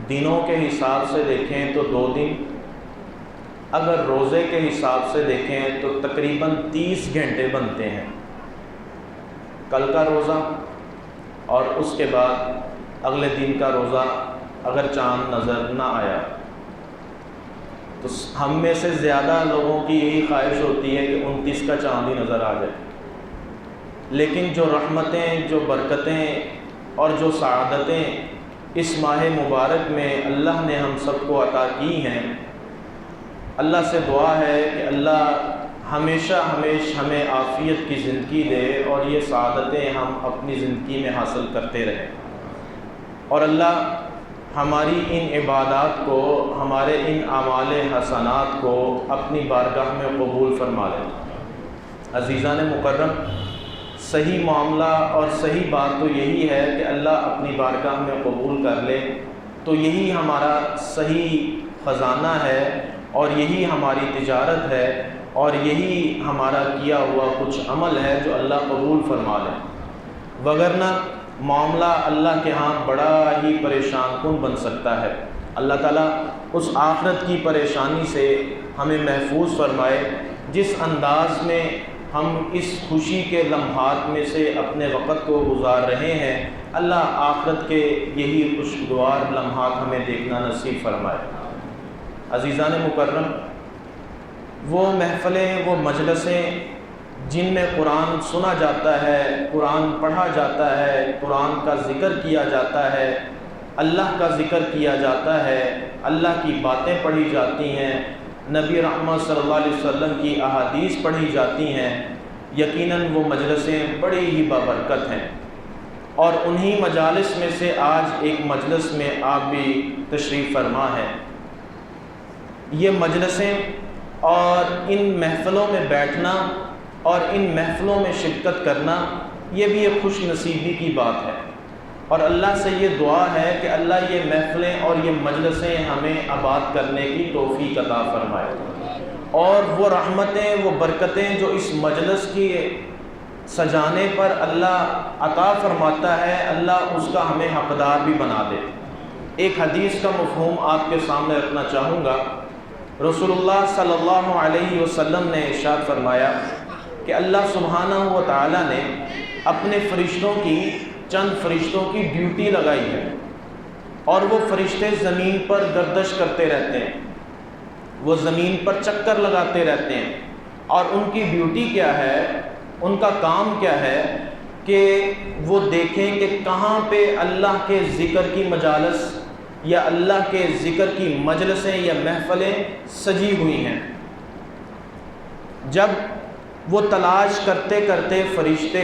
دنوں کے حساب سے دیکھیں تو 2 دن، اگر روزے کے حساب سے دیکھیں تو تقریباً 30 گھنٹے بنتے ہیں۔ کل کا روزہ اور اس کے بعد اگلے دن کا روزہ اگر چاند نظر نہ آیا تو ہم میں سے زیادہ لوگوں کی یہی خواہش ہوتی ہے کہ 29 کا چاند ہی نظر آ جائے، لیکن جو رحمتیں، جو برکتیں اور جو سعادتیں اس ماہ مبارک میں اللہ نے ہم سب کو عطا کی ہیں، اللہ سے دعا ہے کہ اللہ ہمیشہ ہمیں عافیت کی زندگی دے اور یہ سعادتیں ہم اپنی زندگی میں حاصل کرتے رہیں، اور اللہ ہماری ان عبادات کو، ہمارے ان اعمال حسنات کو اپنی بارگاہ میں قبول فرما لے۔ عزیزان مکرم، صحیح معاملہ اور صحیح بات تو یہی ہے کہ اللہ اپنی بارگاہ میں قبول کر لے، تو یہی ہمارا صحیح خزانہ ہے اور یہی ہماری تجارت ہے اور یہی ہمارا کیا ہوا کچھ عمل ہے جو اللہ قبول فرما لے، وگرنہ معاملہ اللہ کے ہاں بڑا ہی پریشان کن بن سکتا ہے۔ اللہ تعالیٰ اس آخرت کی پریشانی سے ہمیں محفوظ فرمائے جس انداز میں ہم اس خوشی کے لمحات میں سے اپنے وقت کو گزار رہے ہیں، اللہ آخرت کے یہی خوشگوار لمحات ہمیں دیکھنا نصیب فرمائے۔ عزیزان مکرم، وہ محفلیں، وہ مجلسیں جن میں قرآن سنا جاتا ہے، قرآن پڑھا جاتا ہے، قرآن کا ذکر کیا جاتا ہے، اللہ کا ذکر کیا جاتا ہے، اللہ کی باتیں پڑھی جاتی ہیں، نبی رحمت صلی اللہ علیہ وسلم کی احادیث پڑھی جاتی ہیں، یقیناً وہ مجلسیں بڑی ہی بابرکت ہیں، اور انہی مجالس میں سے آج ایک مجلس میں آپ بھی تشریف فرما ہیں۔ یہ مجلسیں اور ان محفلوں میں بیٹھنا اور ان محفلوں میں شرکت کرنا، یہ بھی ایک خوش نصیبی کی بات ہے، اور اللہ سے یہ دعا ہے کہ اللہ یہ محفلیں اور یہ مجلسیں ہمیں آباد کرنے کی توفیق عطا فرمائے، اور وہ رحمتیں، وہ برکتیں جو اس مجلس کی سجانے پر اللہ عطا فرماتا ہے، اللہ اس کا ہمیں حقدار بھی بنا دے۔ ایک حدیث کا مفہوم آپ کے سامنے رکھنا چاہوں گا۔ رسول اللہ صلی اللہ علیہ وسلم نے ارشاد فرمایا کہ اللہ سبحانہ و تعالیٰ نے اپنے فرشتوں کی، چند فرشتوں کی ڈیوٹی لگائی ہے، اور وہ فرشتے زمین پر گردش کرتے رہتے ہیں، وہ زمین پر چکر لگاتے رہتے ہیں، اور ان کی ڈیوٹی کیا ہے، ان کا کام کیا ہے کہ وہ دیکھیں کہ کہاں پہ اللہ کے ذکر کی مجالس یا اللہ کے ذکر کی مجلسیں یا محفلیں سجی ہوئی ہیں۔ جب وہ تلاش کرتے کرتے فرشتے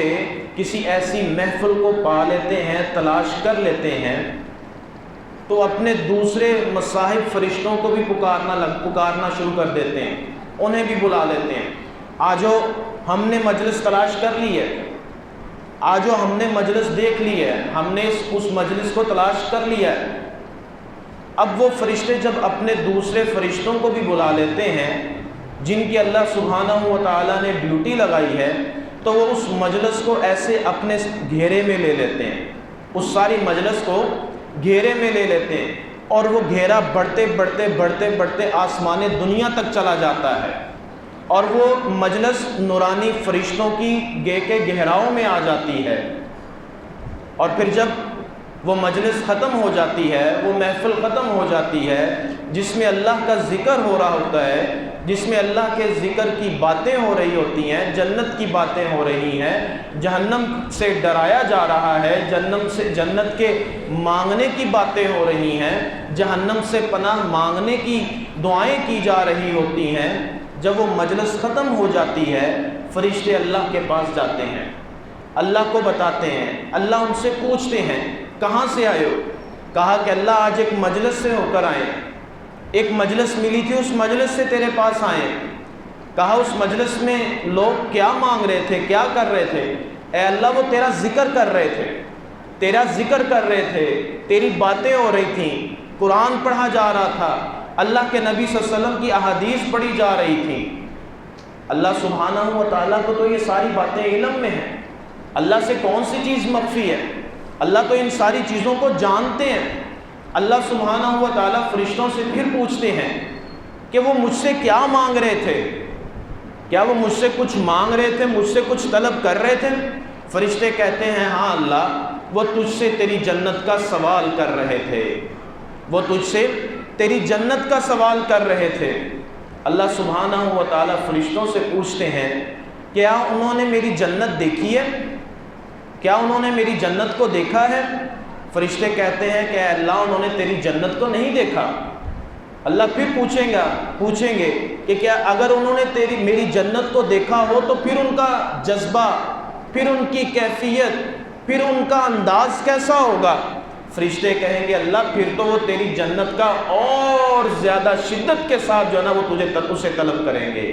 کسی ایسی محفل کو پا لیتے ہیں، تلاش کر لیتے ہیں، تو اپنے دوسرے مصاحب فرشتوں کو بھی پکارنا شروع کر دیتے ہیں، انہیں بھی بلا لیتے ہیں، آجو ہم نے مجلس تلاش کر لی ہے، آجو ہم نے مجلس دیکھ لی ہے، ہم نے اس مجلس کو تلاش کر لیا ہے۔ اب وہ فرشتے جب اپنے دوسرے فرشتوں کو بھی بلا لیتے ہیں جن کی اللہ سبحانہ و تعالیٰ نے ڈیوٹی لگائی ہے، تو وہ اس مجلس کو ایسے اپنے گھیرے میں لے لیتے ہیں، اس ساری مجلس کو گھیرے میں لے لیتے ہیں، اور وہ گھیرا بڑھتے بڑھتے بڑھتے بڑھتے آسمان دنیا تک چلا جاتا ہے، اور وہ مجلس نورانی فرشتوں کی کے گہراؤں میں آ جاتی ہے، اور پھر جب وہ مجلس ختم ہو جاتی ہے، وہ محفل ختم ہو جاتی ہے جس میں اللہ کا ذکر ہو رہا ہوتا ہے، جس میں اللہ کے ذکر کی باتیں ہو رہی ہوتی ہیں، جنت کی باتیں ہو رہی ہیں، جہنم سے ڈرایا جا رہا ہے، جنت کے مانگنے کی باتیں ہو رہی ہیں، جہنم سے پناہ مانگنے کی دعائیں کی جا رہی ہوتی ہیں۔ جب وہ مجلس ختم ہو جاتی ہے، فرشتے اللہ کے پاس جاتے ہیں، اللہ کو بتاتے ہیں، اللہ ان سے پوچھتے ہیں کہاں سے آئے ہو؟ کہا کہ اللہ آج ایک مجلس سے ہو کر آئے، ایک مجلس ملی تھی، اس مجلس سے تیرے پاس آئے۔ کہا اس مجلس میں لوگ کیا مانگ رہے تھے، کیا کر رہے تھے؟ اے اللہ وہ تیرا ذکر کر رہے تھے، تیرا ذکر کر رہے تھے، تیری باتیں ہو رہی تھیں، قرآن پڑھا جا رہا تھا، اللہ کے نبی صلی اللہ علیہ وسلم کی احادیث پڑھی جا رہی تھی۔ اللہ سبحانہ و تعالیٰ کو تو یہ ساری باتیں علم میں ہیں، اللہ سے کون سی چیز مخفی ہے؟ اللہ تو ان ساری چیزوں کو جانتے ہیں، اللہ سبحانہ و تعالیٰ فرشتوں سے پھر پوچھتے ہیں کہ وہ مجھ سے کیا مانگ رہے تھے؟ کیا وہ مجھ سے کچھ مانگ رہے تھے، مجھ سے کچھ طلب کر رہے تھے؟ فرشتے کہتے ہیں ہاں اللہ، وہ تجھ سے تیری جنت کا سوال کر رہے تھے، وہ تجھ سے تیری جنت کا سوال کر رہے تھے۔ اللہ سبحانہ و تعالیٰ فرشتوں سے پوچھتے ہیں کیا انہوں نے میری جنت دیکھی ہے؟ کیا انہوں نے میری جنت کو دیکھا ہے؟ فرشتے کہتے ہیں کہ اے اللہ انہوں نے تیری جنت کو نہیں دیکھا۔ اللہ پھر پوچھیں گے کہ کیا اگر انہوں نے میری جنت کو دیکھا ہو تو پھر ان کا جذبہ، پھر ان کی کیفیت، پھر ان کا انداز کیسا ہوگا؟ فرشتے کہیں گے اللہ پھر تو وہ تیری جنت کا اور زیادہ شدت کے ساتھ جو ہے نا وہ اسے طلب کریں گے،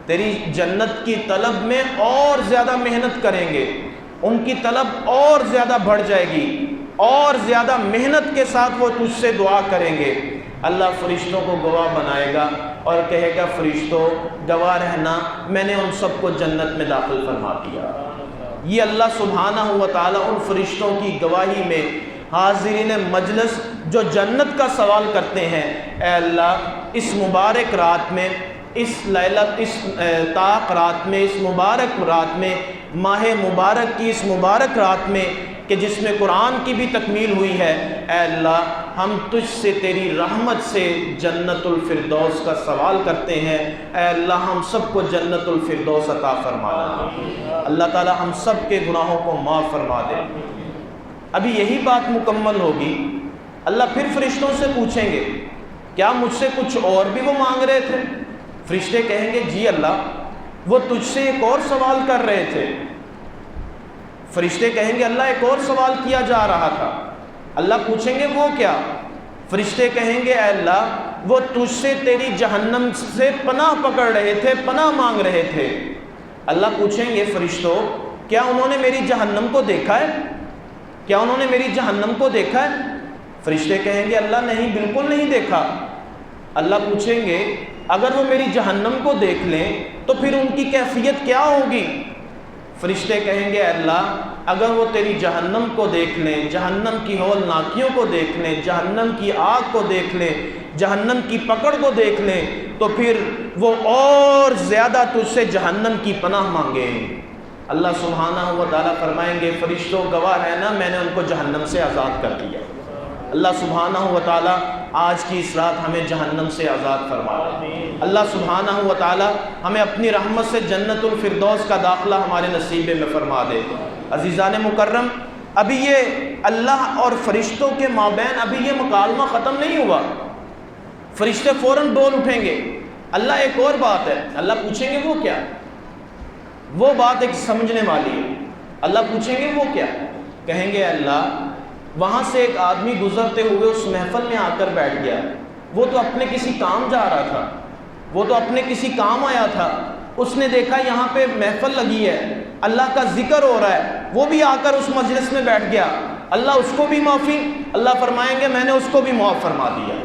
تیری جنت کی طلب میں اور زیادہ محنت کریں گے، ان کی طلب اور زیادہ بڑھ جائے گی، اور زیادہ محنت کے ساتھ وہ تجھ سے دعا کریں گے۔ اللہ فرشتوں کو گواہ بنائے گا اور کہے گا فرشتوں گواہ رہنا، میں نے ان سب کو جنت میں داخل فرما دیا۔ یہ اللہ سبحانہ و تعالیٰ ان فرشتوں کی گواہی میں حاضرین مجلس جو جنت کا سوال کرتے ہیں، اے اللہ اس مبارک رات میں، اس طاق رات میں، اس مبارک رات میں، ماہ مبارک کی اس مبارک رات میں کہ جس میں قرآن کی بھی تکمیل ہوئی ہے، اے اللہ ہم تجھ سے تیری رحمت سے جنت الفردوس کا سوال کرتے ہیں، اے اللہ ہم سب کو جنت الفردوس عطا فرمانا۔ اللہ تعالی ہم سب کے گناہوں کو معاف فرما دے۔ ابھی یہی بات مکمل ہوگی، اللہ پھر فرشتوں سے پوچھیں گے کیا مجھ سے کچھ اور بھی وہ مانگ رہے تھے؟ فرشتے کہیں گے جی اللہ وہ تجھ سے ایک اور سوال کر رہے تھے۔ فرشتے کہیں گے اللہ ایک اور سوال کیا جا رہا تھا۔ اللہ پوچھیں گے وہ کیا؟ فرشتے کہیں گے اے اللہ وہ تجھ سے تیری جہنم سے پناہ پکڑ رہے تھے، پناہ مانگ رہے تھے۔ اللہ پوچھیں گے فرشتوں کیا انہوں نے میری جہنم کو دیکھا ہے؟ کیا انہوں نے میری جہنم کو دیکھا ہے؟ فرشتے کہیں گے اللہ نہیں، بالکل نہیں دیکھا۔ اللہ پوچھیں گے اگر وہ میری جہنم کو دیکھ لیں تو پھر ان کی کیفیت کیا ہوگی؟ فرشتے کہیں گے اے اللہ اگر وہ تیری جہنم کو دیکھ لیں، جہنم کی ہولناکیوں کو دیکھ لیں، جہنم کی آگ کو دیکھ لیں، جہنم کی پکڑ کو دیکھ لیں تو پھر وہ اور زیادہ تجھ سے جہنم کی پناہ مانگیں۔ اللہ سبحانہ و تعالیٰ فرمائیں گے فرشتوں گواہ رہنا میں نے ان کو جہنم سے آزاد کر دیا۔ اللہ سبحانہ و تعالیٰ آج کی اس رات ہمیں جہنم سے آزاد فرما دے۔ اللہ سبحانہ و تعالیٰ ہمیں اپنی رحمت سے جنت الفردوس کا داخلہ ہمارے نصیبے میں فرما دے۔ عزیزان مکرم، ابھی یہ اللہ اور فرشتوں کے مابین ابھی یہ مکالمہ ختم نہیں ہوا۔ فرشتے فوراً بول اٹھیں گے اللہ ایک اور بات ہے۔ اللہ پوچھیں گے وہ کیا؟ وہ بات ایک سمجھنے والی ہے۔ اللہ پوچھیں گے وہ کیا؟ کہیں گے اللہ وہاں سے ایک آدمی گزرتے ہوئے اس محفل میں آ کر بیٹھ گیا، وہ تو اپنے کسی کام جا رہا تھا، وہ تو اپنے کسی کام آیا تھا، اس نے دیکھا یہاں پہ محفل لگی ہے، اللہ کا ذکر ہو رہا ہے، وہ بھی آ کر اس مجلس میں بیٹھ گیا، اللہ اس کو بھی معافی، اللہ فرمائیں گے میں نے اس کو بھی معاف فرما دیا،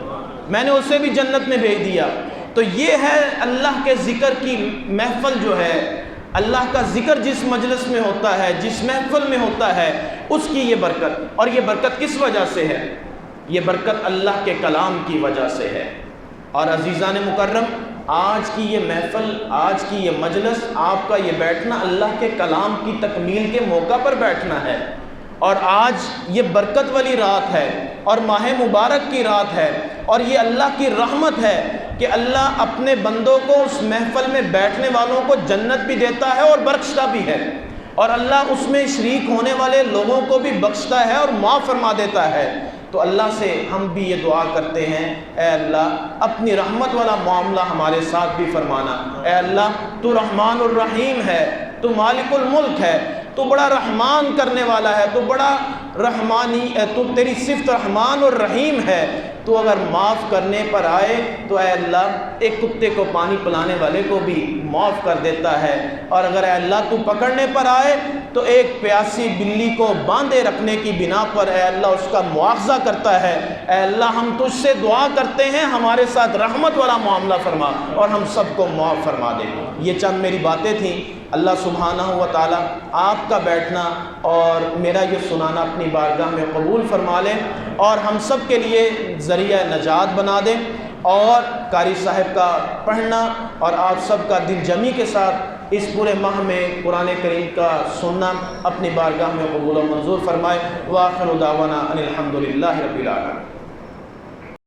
میں نے اسے بھی جنت میں بھیج دیا۔ تو یہ ہے اللہ کے ذکر کی محفل جو ہے، اللہ کا ذکر جس مجلس میں ہوتا ہے، جس محفل میں ہوتا ہے، اس کی یہ برکت۔ اور یہ برکت کس وجہ سے ہے؟ یہ برکت اللہ کے کلام کی وجہ سے ہے۔ اور عزیزان مکرم، آج کی یہ محفل، آج کی یہ مجلس، آپ کا یہ بیٹھنا اللہ کے کلام کی تکمیل کے موقع پر بیٹھنا ہے، اور آج یہ برکت والی رات ہے اور ماہ مبارک کی رات ہے، اور یہ اللہ کی رحمت ہے کہ اللہ اپنے بندوں کو اس محفل میں بیٹھنے والوں کو جنت بھی دیتا ہے اور بخشتا بھی ہے، اور اللہ اس میں شریک ہونے والے لوگوں کو بھی بخشتا ہے اور معاف فرما دیتا ہے۔ تو اللہ سے ہم بھی یہ دعا کرتے ہیں اے اللہ اپنی رحمت والا معاملہ ہمارے ساتھ بھی فرمانا۔ اے اللہ تو رحمان الرحیم ہے، تو مالک الملک ہے، تو بڑا رحمان کرنے والا ہے، تو بڑا رحمانی ہے، تو تیری صفت رحمان الرحیم ہے۔ تو اگر معاف کرنے پر آئے تو اے اللہ ایک کتے کو پانی پلانے والے کو بھی معاف کر دیتا ہے، اور اگر اے اللہ تو پکڑنے پر آئے تو ایک پیاسی بلی کو باندھے رکھنے کی بنا پر اے اللہ اس کا مواخذہ کرتا ہے۔ اے اللہ ہم تجھ سے دعا کرتے ہیں ہمارے ساتھ رحمت والا معاملہ فرما اور ہم سب کو معاف فرما دے۔ یہ چند میری باتیں تھیں۔ اللہ سبحانہ و تعالیٰ آپ کا بیٹھنا اور میرا یہ سنانا اپنی اپنی بارگاہ میں قبول فرما لیں اور ہم سب کے لیے ذریعہ نجات بنا دیں، اور قاری صاحب کا پڑھنا اور آپ سب کا دل جمی کے ساتھ اس پورے ماہ میں قرآن کریم کا سننا اپنی بارگاہ میں قبول و منظور فرمائے۔ وآخر دعوانا ان الحمد للہ رب العالمین۔